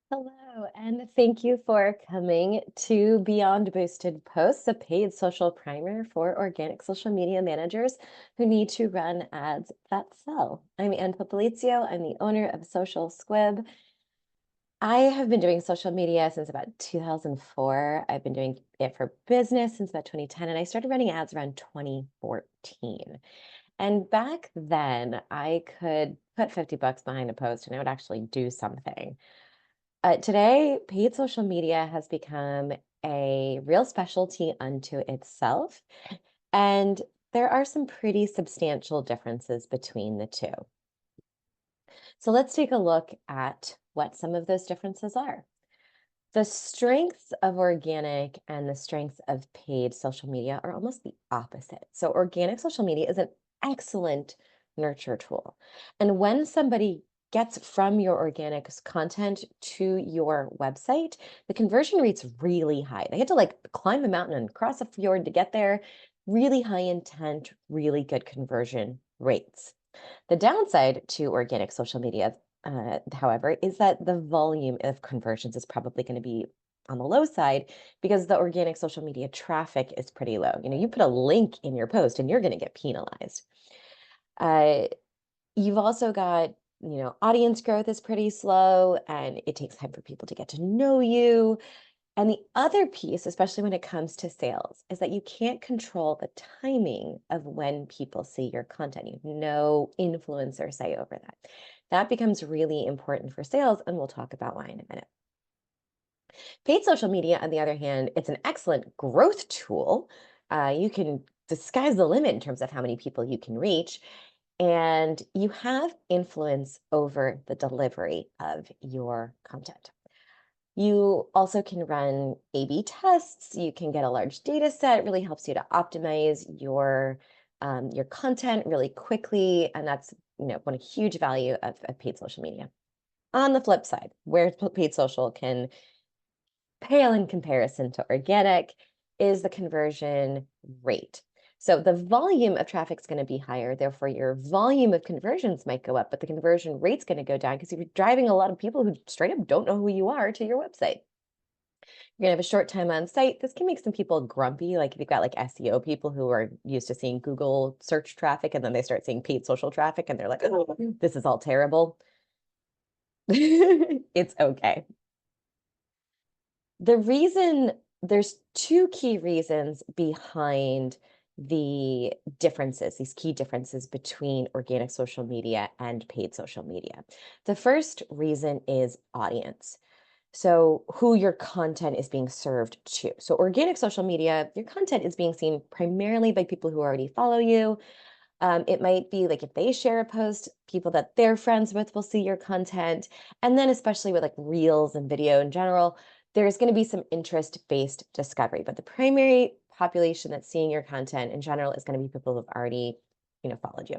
Hello, and thank you for coming to Beyond Boosted Posts, a paid social primer for organic social media managers who need to run ads that sell. I'm Ann Popolizio. I'm the owner of Social Squib. I have been doing social media since about 2004. I've been doing it for business since about 2010, and I started running ads around 2014. And back then, I could put 50 bucks behind a post and it would actually do something. Today, paid social media has become a real specialty unto itself, and there are some pretty substantial differences between the two. So let's take a look at what some of those differences are. The strengths of organic and the strengths of paid social media are almost the opposite. So, organic social media is an excellent nurture tool. And when somebody gets from your organic content to your website, the conversion rate's really high. They had to like climb a mountain and cross a fjord to get there. Really high intent, really good conversion rates. The downside to organic social media, however, is that the volume of conversions is probably going to be on the low side because the organic social media traffic is pretty low. You put a link in your post and you're going to get penalized. Uh, you've also got, audience growth is pretty slow and it takes time for people to get to know you. And the other piece, especially when it comes to sales, is that you can't control the timing of when people see your content. You have no influence or say over that. That becomes really important for sales, and we'll talk about why in a minute. Paid social media, on the other hand, it's an excellent growth tool. You can disguise the limit in terms of how many people you can reach, and you have influence over the delivery of your content. You also can run A/B tests. You can get a large data set. It really helps you to optimize your content really quickly, and that's one huge value of paid social media. On the flip side, where paid social can pale in comparison to organic is the conversion rate. So the volume of traffic is going to be higher, therefore your volume of conversions might go up, but the conversion rate's going to go down because you're driving a lot of people who straight up don't know who you are to your website. You're gonna have a short time on site. This can make some people grumpy. Like if you've got like SEO people who are used to seeing Google search traffic and then they start seeing paid social traffic and they're like, oh, this is all terrible. It's okay. There's two key reasons behind the differences, these key differences between organic social media and paid social media. The first reason is audience. So who your content is being served to. So organic social media, your content is being seen primarily by people who already follow you. It might be like if they share a post, people that they're friends with will see your content. And then especially with like reels and video in general, there's going to be some interest-based discovery. But the primary population that's seeing your content in general is going to be people who've already, followed you.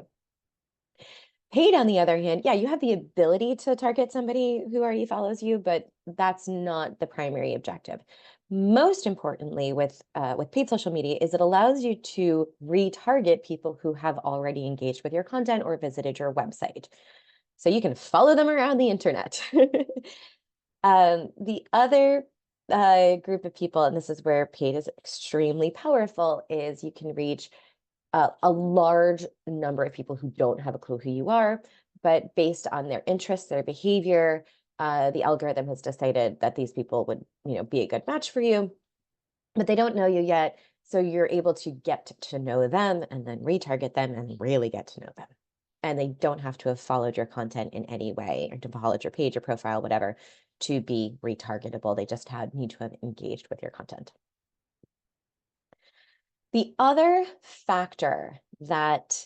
Paid, on the other hand, yeah, you have the ability to target somebody who already follows you, but that's not the primary objective. Most importantly, with paid social media, is it allows you to retarget people who have already engaged with your content or visited your website. So you can follow them around the internet. The other group of people, and this is where paid is extremely powerful, is you can reach a large number of people who don't have a clue who you are, but based on their interests, their behavior, the algorithm has decided that these people would, be a good match for you, but they don't know you yet. So you're able to get to know them and then retarget them and really get to know them. And they don't have to have followed your content in any way or to followed your page or profile, whatever, to be retargetable. They just need to have engaged with your content. The other factor that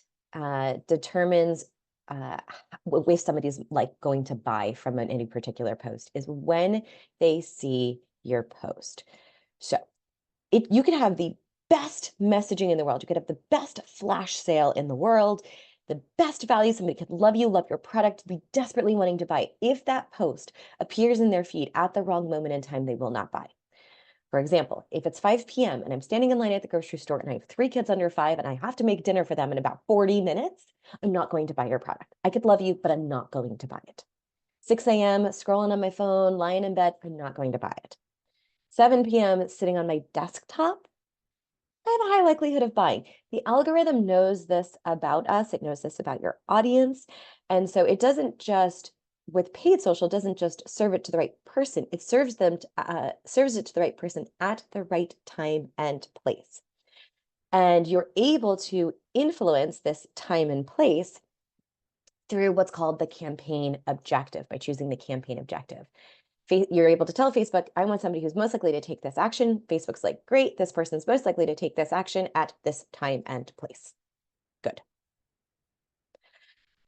determines if somebody's like going to buy from any particular post is when they see your post. So you could have the best messaging in the world. You could have the best flash sale in the world, the best value. Somebody could love you, love your product, be desperately wanting to buy. If that post appears in their feed at the wrong moment in time, they will not buy. For example, if it's 5 p.m. and I'm standing in line at the grocery store and I have 3 kids under 5 and I have to make dinner for them in about 40 minutes, I'm not going to buy your product. I could love you, but I'm not going to buy it. 6 a.m. scrolling on my phone, lying in bed, I'm not going to buy it. 7 p.m. sitting on my desktop, I have a high likelihood of buying. The algorithm knows this about us. It knows this about your audience. And so it doesn't just, with paid social, doesn't just serve it to the right person. It serves serves it to the right person at the right time and place. And you're able to influence this time and place through what's called the campaign objective by choosing the campaign objective. You're able to tell Facebook, I want somebody who's most likely to take this action. Facebook's like, great, this person's most likely to take this action at this time and place. Good.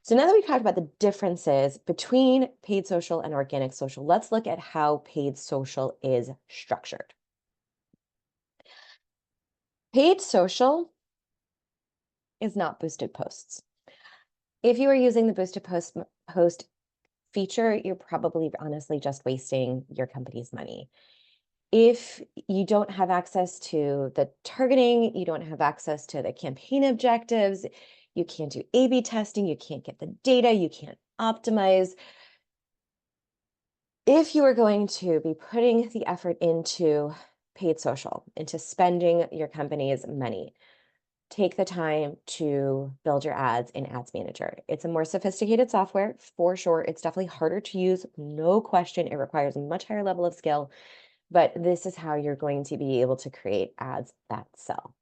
So now that we've talked about the differences between paid social and organic social, let's look at how paid social is structured. Paid social is not boosted posts. If you are using the boosted post feature, you're probably honestly just wasting your company's money. If you don't have access to the targeting, you don't have access to the campaign objectives, you can't do A/B testing, you can't get the data, you can't optimize. If you are going to be putting the effort into paid social, into spending your company's money, take the time to build your ads in Ads Manager. It's a more sophisticated software for sure. It's definitely harder to use, no question. It requires a much higher level of skill, but this is how you're going to be able to create ads that sell.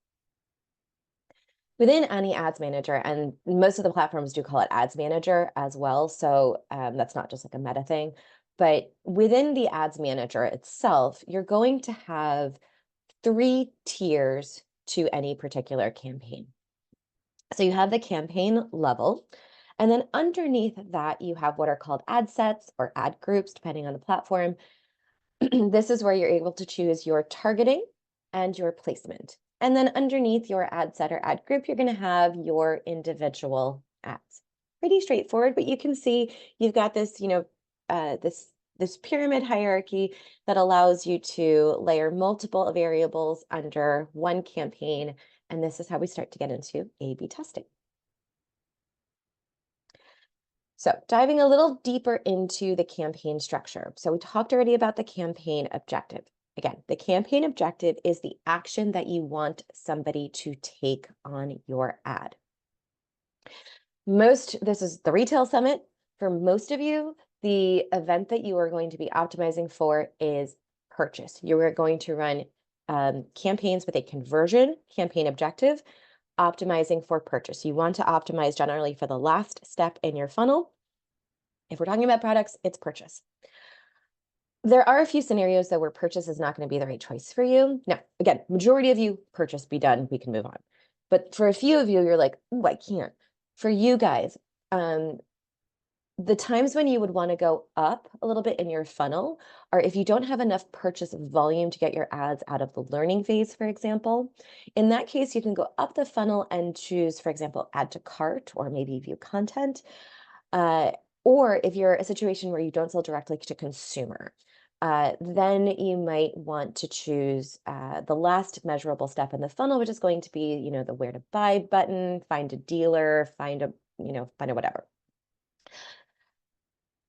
Within any Ads Manager, and most of the platforms do call it Ads Manager as well, so that's not just like a meta thing, but within the Ads Manager itself, you're going to have 3 tiers to any particular campaign. So you have the campaign level, and then underneath that, you have what are called ad sets or ad groups, depending on the platform. This is where you're able to choose your targeting and your placement. And then underneath your ad set or ad group, you're going to have your individual ads. Pretty straightforward, but you can see you've got this, this pyramid hierarchy that allows you to layer multiple variables under one campaign. And this is how we start to get into A/B testing. So diving a little deeper into the campaign structure. So we talked already about the campaign objective. Again, the campaign objective is the action that you want somebody to take on your ad. This is the retail summit. For most of you, the event that you are going to be optimizing for is purchase. You are going to run campaigns with a conversion campaign objective, optimizing for purchase. You want to optimize generally for the last step in your funnel. If we're talking about products, it's purchase. There are a few scenarios though where purchase is not going to be the right choice for you. Now, again, majority of you, purchase, be done, we can move on. But for a few of you, you're like, oh, I can't. For you guys, the times when you would want to go up a little bit in your funnel are if you don't have enough purchase volume to get your ads out of the learning phase, for example. In that case, you can go up the funnel and choose, for example, add to cart or maybe view content. Or if you're a situation where you don't sell directly to consumer, then you might want to choose the last measurable step in the funnel, which is going to be, the where to buy button, find a dealer, find a whatever.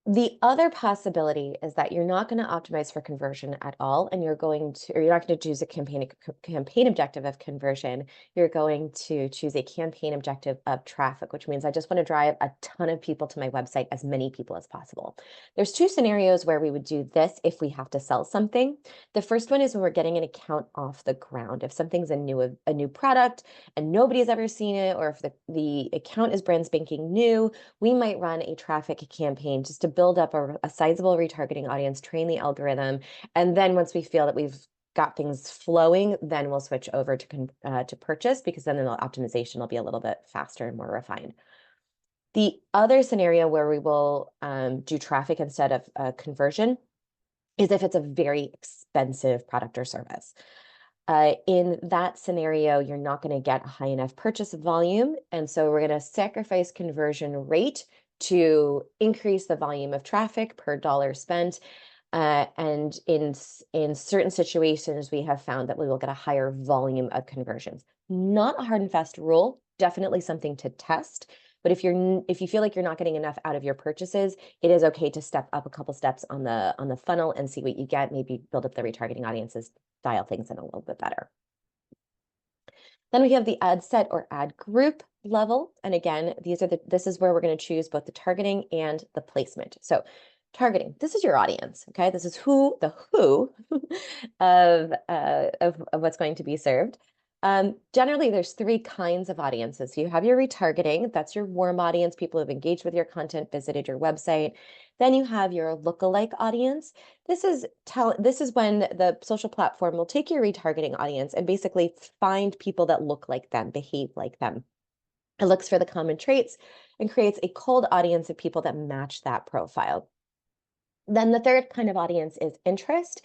The other possibility is that you're not going to optimize for conversion at all, and you're not going to choose a campaign objective of conversion. You're going to choose a campaign objective of traffic, which means I just want to drive a ton of people to my website, as many people as possible. There's 2 scenarios where we would do this if we have to sell something. The first one is when we're getting an account off the ground. If something's a new product and nobody's ever seen it, or if the account is brand spanking new, we might run a traffic campaign just to build up a sizable retargeting audience, train the algorithm, and then once we feel that we've got things flowing, then we'll switch over to purchase, because then the optimization will be a little bit faster and more refined. The other scenario where we will do traffic instead of conversion is if it's a very expensive product or service. In that scenario, you're not going to get a high enough purchase volume, and so we're going to sacrifice conversion rate to increase the volume of traffic per dollar spent. And in certain situations, we have found that we will get a higher volume of conversions. Not a hard and fast rule, definitely something to test, But if you feel like you're not getting enough out of your purchases, it is okay to step up a couple steps on the funnel and see what you get. Maybe build up the retargeting audiences, dial things in a little bit better. Then we have the ad set or ad group level. And again, this is where we're going to choose both the targeting and the placement. So targeting, this is your audience, okay? This is the who of what's going to be served. Generally, there's three kinds of audiences. You have your retargeting, that's your warm audience, people who've engaged with your content, visited your website. Then you have your lookalike audience. This is when the social platform will take your retargeting audience and basically find people that look like them, behave like them. It looks for the common traits and creates a cold audience of people that match that profile. Then the third kind of audience is interest.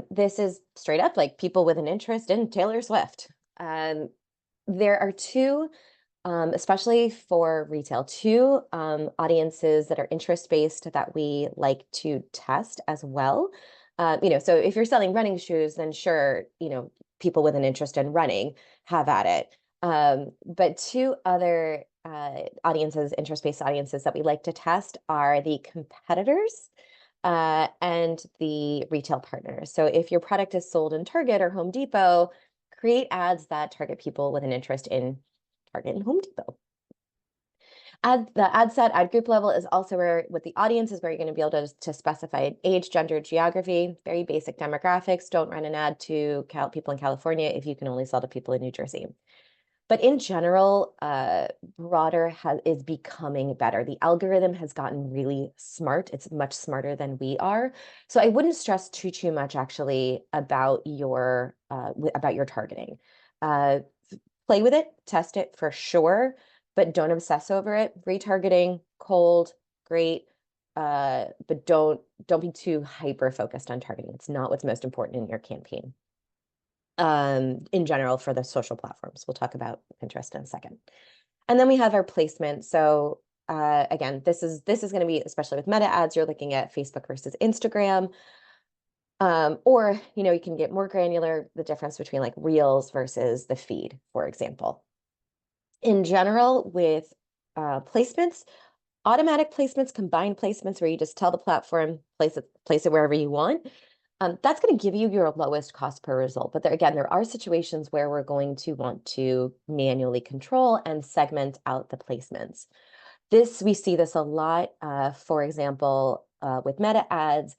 This is straight up like people with an interest in Taylor Swift. There are two, especially for retail, two audiences that are interest-based that we like to test as well. So if you're selling running shoes, then sure, people with an interest in running, have at it. But two other interest-based audiences that we like to test are the competitors and the retail partners. So if your product is sold in Target or Home Depot, create ads that target people with an interest in Target and Home Depot. The ad set, ad group level is also where, with the audience, is where you're going to be able to specify age, gender, geography, very basic demographics. Don't run an ad to people in California if you can only sell to people in New Jersey. But in general, broader is becoming better. The algorithm has gotten really smart. It's much smarter than we are. So I wouldn't stress too much actually about your targeting. Play with it, test it for sure, but don't obsess over it. Retargeting, cold, great, but don't be too hyper focused on targeting. It's not what's most important in your campaign. In general for the social platforms. We'll talk about Pinterest in a second. And then we have our placement. So again, this is going to be, especially with meta ads, you're looking at Facebook versus Instagram. Or, you can get more granular, the difference between like Reels versus the feed, for example. In general, with placements, automatic placements, combined placements, where you just tell the platform, place it wherever you want. That's going to give you your lowest cost per result. But there are situations where we're going to want to manually control and segment out the placements. We see this a lot, for example, with meta ads.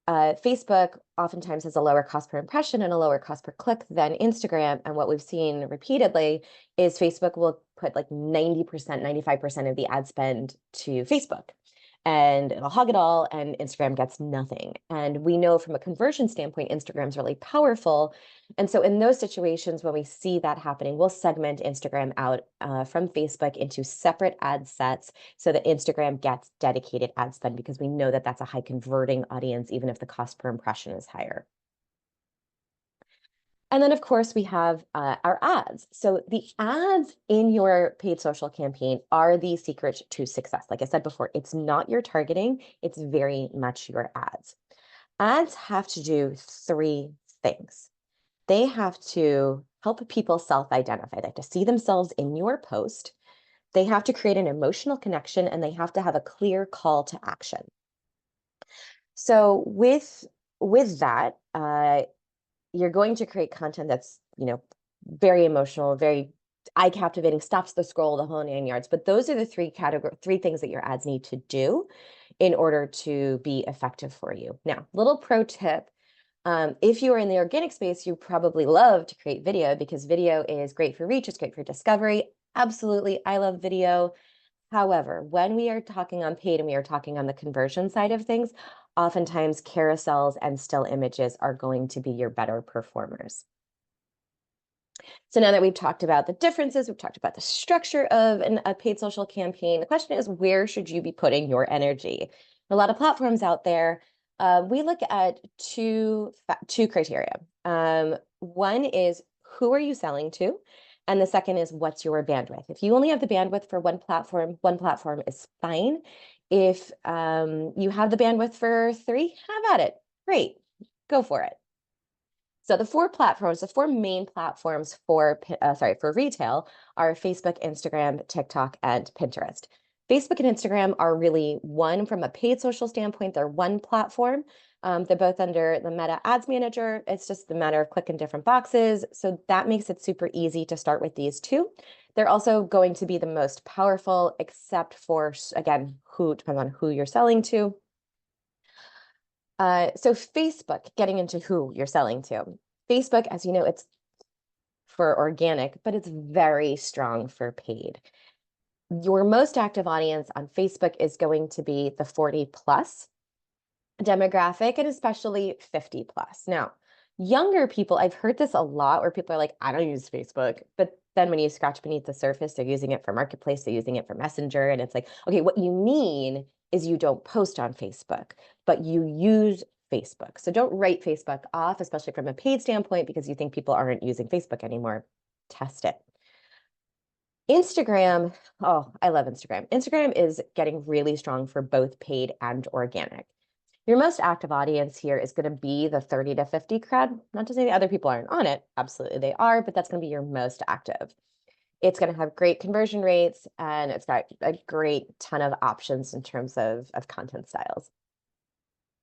Facebook oftentimes has a lower cost per impression and a lower cost per click than Instagram. And what we've seen repeatedly is Facebook will put like 90%, 95% of the ad spend to Facebook. And it'll hog it all, and Instagram gets nothing. And we know from a conversion standpoint, Instagram's really powerful. And so in those situations, when we see that happening, we'll segment Instagram out from Facebook into separate ad sets so that Instagram gets dedicated ad spend, because we know that that's a high converting audience, even if the cost per impression is higher. And then, of course, we have our ads. So the ads in your paid social campaign are the secret to success. Like I said before, it's not your targeting, it's very much your ads. Ads have to do three things. They have to help people self-identify. They have to see themselves in your post. They have to create an emotional connection, and they have to have a clear call to action. So with that, you're going to create content that's, very emotional, very eye-captivating, stops the scroll, the whole 9 yards. But those are the three things that your ads need to do in order to be effective for you. Now, little pro tip, if you are in the organic space, you probably love to create video, because video is great for reach, it's great for discovery. Absolutely, I love video. However, when we are talking on paid and we are talking on the conversion side of things, oftentimes carousels and still images are going to be your better performers. So now that we've talked about the differences, we've talked about the structure of a paid social campaign, the question is, where should you be putting your energy? A lot of platforms out there, we look at two criteria. One is, who are you selling to? And the second is, what's your bandwidth? If you only have the bandwidth for one platform is fine. If you have the bandwidth for 3, have at it. Great, go for it. So the four main platforms for retail are Facebook, Instagram, TikTok, and Pinterest. Facebook and Instagram are really one from a paid social standpoint. They're one platform. They're both under the Meta Ads Manager. It's just a matter of clicking different boxes. So that makes it super easy to start with these two. They're also going to be the most powerful, except for, again, depends on who you're selling to. So Facebook, getting into who you're selling to. Facebook, as you know, it's for organic, but it's very strong for paid. Your most active audience on Facebook is going to be the 40 plus demographic, and especially 50 plus. Now, younger people, I've heard this a lot where people are like, I don't use Facebook. But then when you scratch beneath the surface, they're using it for Marketplace, they're using it for Messenger. And it's like, okay, what you mean is you don't post on Facebook, but you use Facebook. So don't write Facebook off, especially from a paid standpoint, because you think people aren't using Facebook anymore. Test it. Instagram, oh, I love Instagram. Instagram is getting really strong for both paid and organic. Your most active audience here is going to be the 30 to 50 crowd. Not to say the other people aren't on it. Absolutely they are, but that's going to be your most active. It's going to have great conversion rates, and it's got a great ton of options in terms of content styles.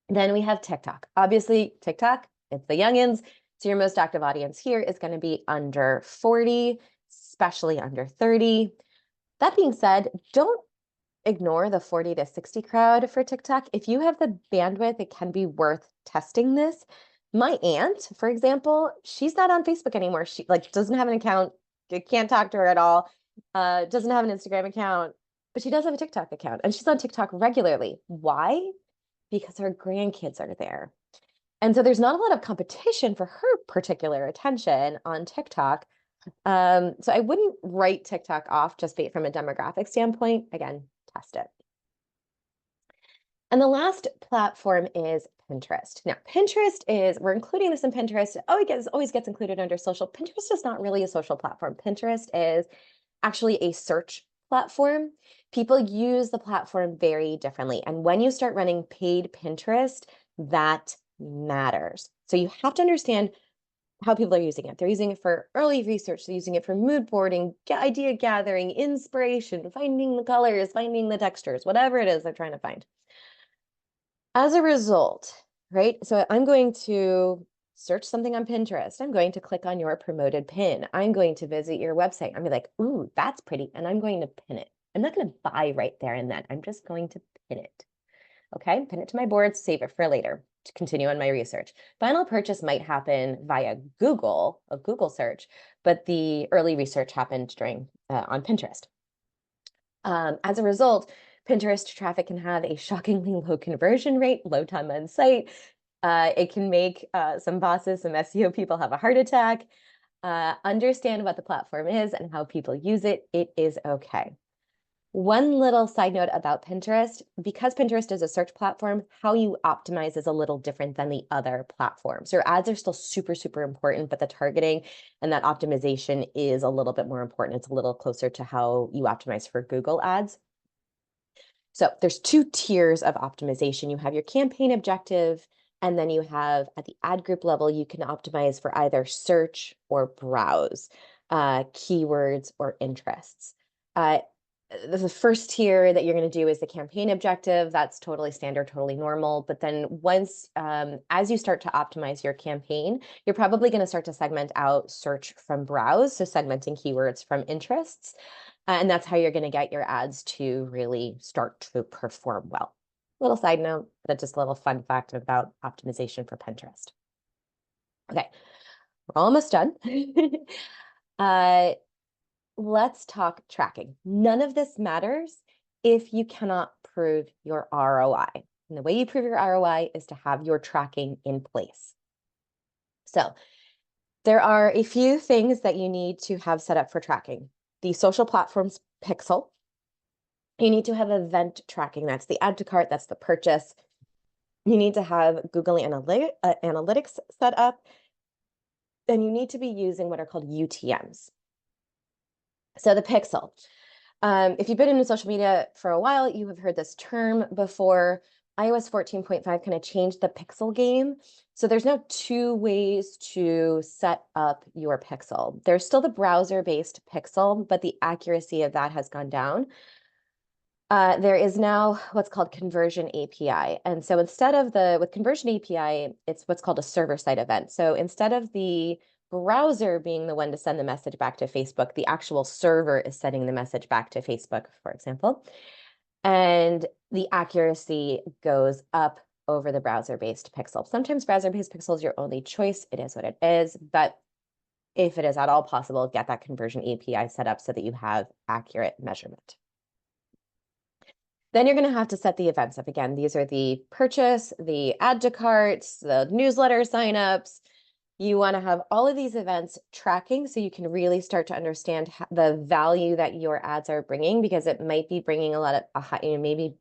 Then we have TikTok. Obviously, TikTok, it's the youngins. So your most active audience here is going to be under 40, especially under 30. That being said, don't ignore the 40 to 60 crowd for TikTok. If you have the bandwidth, it can be worth testing this. My aunt, for example, she's not on Facebook anymore. She doesn't have an account. You can't talk to her at all. Doesn't have an Instagram account, but she does have a TikTok account, and she's on TikTok regularly. Why? Because her grandkids are there. And so there's not a lot of competition for her particular attention on TikTok. So I wouldn't write TikTok off just from a demographic standpoint. Again, test it. And the last platform is Pinterest. Now, Pinterest we're including this in Pinterest. Oh, it always gets included under social. Pinterest is not really a social platform. Pinterest is actually a search platform. People use the platform very differently. And when you start running paid Pinterest, that matters. So you have to understand how people are using it. They're using it for early research. They're using it for mood boarding, idea gathering, inspiration, finding the colors, finding the textures, whatever it is they're trying to find. As a result, right? So I'm going to search something on Pinterest. I'm going to click on your promoted pin. I'm going to visit your website. I'm gonna be like, ooh, that's pretty. And I'm going to pin it. I'm not going to buy right there and then. I'm just going to pin it. Okay, pin it to my board, save it for later to continue on my research. Final purchase might happen via Google, a Google search, but the early research happened during on Pinterest. As a result, Pinterest traffic can have a shockingly low conversion rate, low time on site. It can make some bosses, some SEO people have a heart attack. Understand what the platform is and how people use it. It is okay. One little side note about Pinterest, because Pinterest is a search platform, how you optimize is a little different than the other platforms. Your ads are still super, super important, but the targeting and that optimization is a little bit more important. It's a little closer to how you optimize for Google ads. So there's two tiers of optimization. You have your campaign objective, and then you have at the ad group level, you can optimize for either search or browse, keywords or interests. The first tier that you're going to do is the campaign objective. That's totally standard, totally normal. But then once, as you start to optimize your campaign, you're probably going to start to segment out search from browse. So segmenting keywords from interests. And that's how you're going to get your ads to really start to perform well. Little side note, but just a little fun fact about optimization for Pinterest. Okay, we're almost done. Let's talk tracking. None of this matters if you cannot prove your ROI. And the way you prove your ROI is to have your tracking in place. So there are a few things that you need to have set up for tracking. The social platforms pixel. You need to have event tracking. That's the add to cart, that's the purchase. You need to have Google Analytics set up. And you need to be using what are called UTMs. So the pixel. If you've been in social media for a while, you have heard this term before. iOS 14.5 kind of changed the pixel game. So there's now two ways to set up your pixel. There's still the browser-based pixel, but the accuracy of that has gone down. There is now what's called Conversion API. And so instead of with Conversion API, it's what's called a server-side event. So instead of the browser being the one to send the message back to Facebook, the actual server is sending the message back to Facebook, for example. And the accuracy goes up over the browser-based pixel. Sometimes browser-based pixel is your only choice. It is what it is. But if it is at all possible, get that Conversion API set up so that you have accurate measurement. Then you're going to have to set the events up again. These are the purchase, the add to carts, the newsletter signups. You want to have all of these events tracking so you can really start to understand the value that your ads are bringing, because it might be bringing a lot of,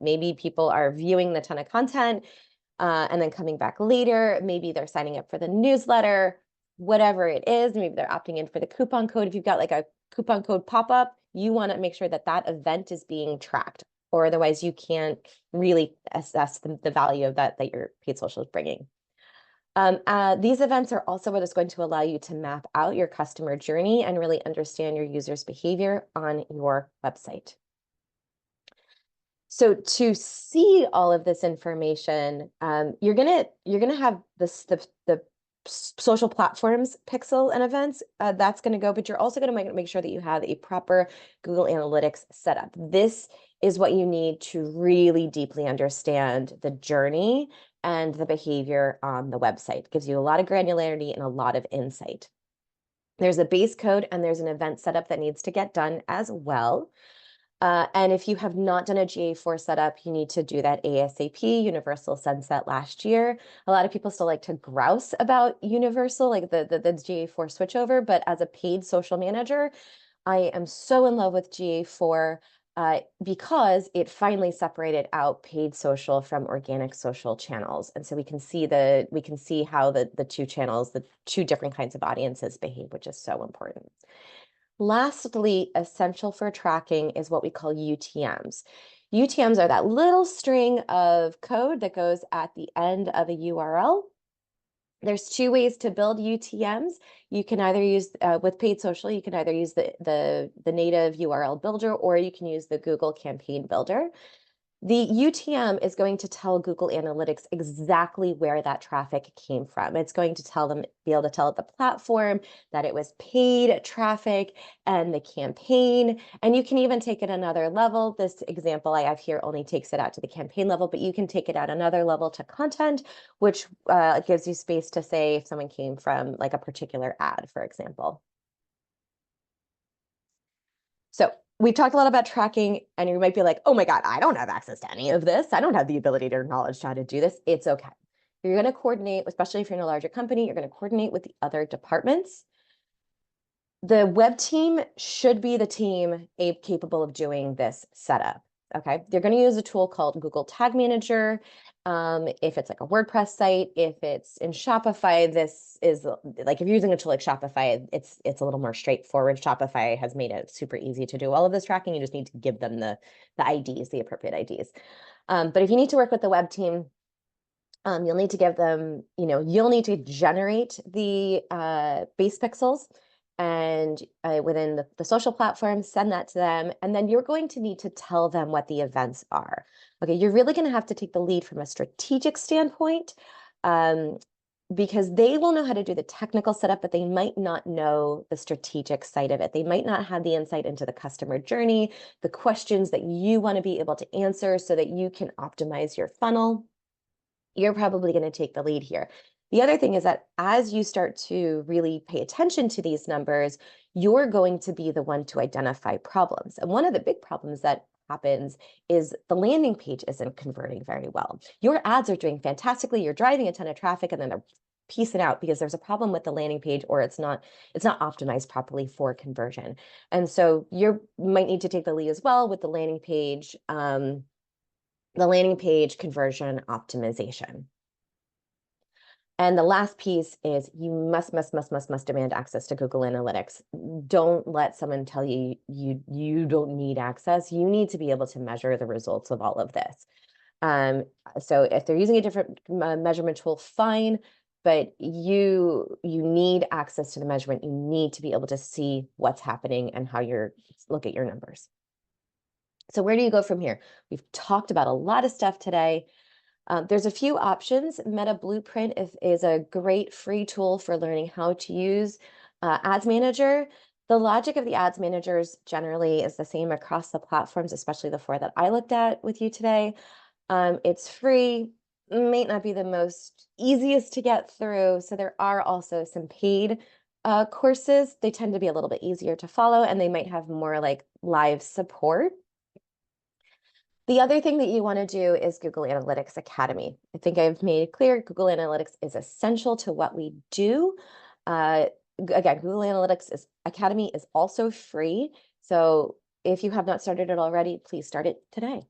maybe people are viewing the ton of content and then coming back later. Maybe they're signing up for the newsletter, whatever it is. Maybe they're opting in for the coupon code. If you've got like a coupon code pop-up, you want to make sure that that event is being tracked, or otherwise you can't really assess the value of that your paid social is bringing. These events are also what is going to allow you to map out your customer journey and really understand your users' behavior on your website. So to see all of this information, you're gonna have the social platforms pixel and events. That's going to go, but you're also going to make sure that you have a proper Google Analytics setup. This is what you need to really deeply understand the journey and the behavior on the website. It gives you a lot of granularity and a lot of insight. There's a base code and there's an event setup that needs to get done as well. And if you have not done a GA4 setup, you need to do that ASAP. Universal sunset last year. A lot of people still like to grouse about Universal, like the GA4 switchover, but as a paid social manager, I am so in love with GA4 because it finally separated out paid social from organic social channels. And so we can see how the two channels, the two different kinds of audiences behave, which is so important. Lastly, essential for tracking is what we call UTMs. UTMs are that little string of code that goes at the end of a URL. There's two ways to build UTMs. You can either use, with paid social, you can either use the native URL builder, or you can use the Google Campaign Builder. The UTM is going to tell Google Analytics exactly where that traffic came from. It's going to be able to tell the platform that it was paid traffic and the campaign. And you can even take it another level. This example I have here only takes it out to the campaign level, but you can take it out another level to content, which gives you space to say if someone came from like a particular ad, for example. So we've talked a lot about tracking, and you might be like, oh my God, I don't have access to any of this. I don't have the ability or knowledge how to do this. It's okay. You're going to coordinate, especially if you're in a larger company, you're going to coordinate with the other departments. The web team should be the team capable of doing this setup. Okay, they're going to use a tool called Google Tag Manager. If it's like a WordPress site, if it's in Shopify, this is like if you're using a tool like Shopify, it's a little more straightforward. Shopify has made it super easy to do all of this tracking. You just need to give them the IDs, the appropriate IDs. But if you need to work with the web team, you'll need to give them, you'll need to generate the base pixels and within the social platform, send that to them. And then you're going to need to tell them what the events are. Okay, you're really going to have to take the lead from a strategic standpoint because they will know how to do the technical setup, but they might not know the strategic side of it. They might not have the insight into the customer journey, the questions that you want to be able to answer so that you can optimize your funnel. You're probably going to take the lead here. The other thing is that as you start to really pay attention to these numbers, you're going to be the one to identify problems. And one of the big problems that happens is the landing page isn't converting very well. Your ads are doing fantastically. You're driving a ton of traffic, and then they're piecing out because there's a problem with the landing page, or it's not optimized properly for conversion. And so you might need to take the lead as well with the landing page conversion optimization. And the last piece is you must demand access to Google Analytics. Don't let someone tell you you don't need access. You need to be able to measure the results of all of this. Um, so if they're using a different measurement tool, fine, but you need access to the measurement. You need to be able to see what's happening and how you're look at your numbers. So where do you go from here? We've talked about a lot of stuff today. There's a few options. Meta Blueprint is a great free tool for learning how to use Ads Manager. The logic of the Ads Managers generally is the same across the platforms, especially the four that I looked at with you today. It's free, may not be the most easiest to get through. So there are also some paid courses. They tend to be a little bit easier to follow, and they might have more like live support. The other thing that you want to do is Google Analytics Academy. I think I've made it clear Google Analytics is essential to what we do. Again, Google Analytics Academy is also free. So if you have not started it already, please start it today.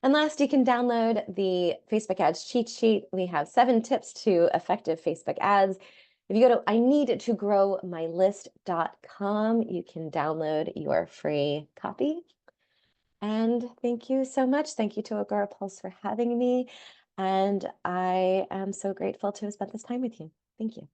And last, you can download the Facebook ads cheat sheet. We have 7 tips to effective Facebook ads. If you go to ineedtogrowmylist.com, you can download your free copy. And thank you so much. Thank you to Agorapulse for having me. And I am so grateful to have spent this time with you. Thank you.